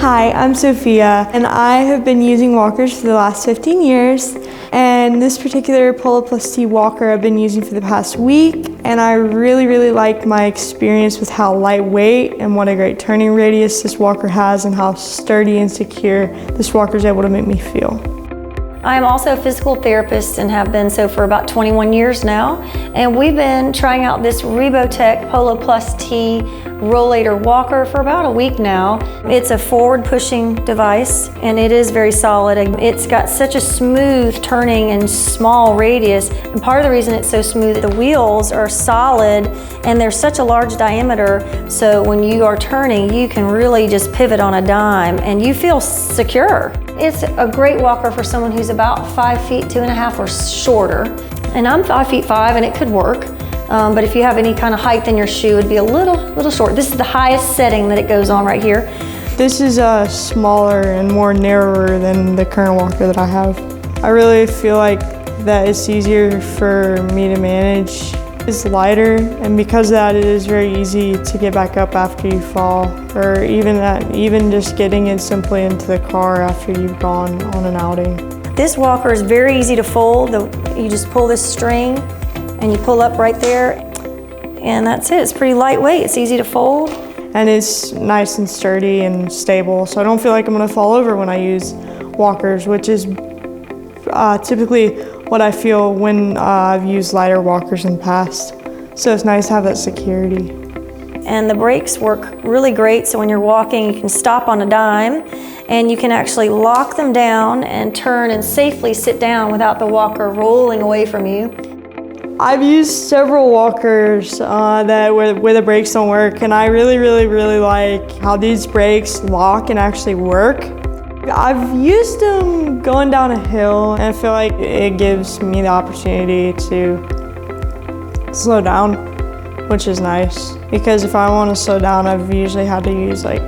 Hi, I'm Sophia, and I have been using walkers for the last 15 years. And this particular Polo Plus-T walker I've been using for the past week, and I really like my experience with how lightweight and what a great turning radius this walker has and how sturdy and secure this walker is able to make me feel. I am also a physical therapist and have been so for about 21 years now. And we've been trying out this Rebotec Polo Plus-T Rollator walker for about a week now. It's a forward pushing device and it is very solid. It's got such a smooth turning and small radius. And part of the reason it's so smooth, the wheels are solid and they're such a large diameter. So when you are turning, you can really just pivot on a dime and you feel secure. It's a great walker for someone who's about 5 feet 2.5 or shorter. And I'm 5 feet 5 and it could work. But if you have any kind of height in your shoe, it'd be a little short. This is the highest setting that it goes on right here. This is smaller and more narrower than the current walker that I have. I really feel like that it's easier for me to manage. It's lighter, and because of that, it is very easy to get back up after you fall, or even just getting it simply into the car after you've gone on an outing. This walker is very easy to fold. You just pull this string and you pull up right there, and that's it. It's pretty lightweight, it's easy to fold. And it's nice and sturdy and stable, so I don't feel like I'm gonna fall over when I use walkers, which is typically what I feel when I've used lighter walkers in the past. So it's nice to have that security. And the brakes work really great, so when you're walking, you can stop on a dime, and you can actually lock them down and turn and safely sit down without the walker rolling away from you. I've used several walkers where the brakes don't work, and I really like how these brakes lock and actually work. I've used them going down a hill, and I feel like it gives me the opportunity to slow down, which is nice. Because if I want to slow down, I've usually had to use like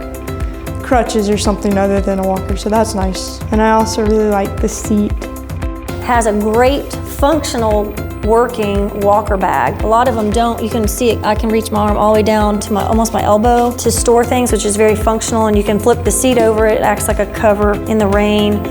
crutches or something other than a walker, so that's nice. And I also really like the seat. It has a great functional working walker bag. A lot of them don't. You can see it. I can reach my arm all the way down to almost my elbow to store things, which is very functional, and you can flip the seat over. It acts like a cover in the rain.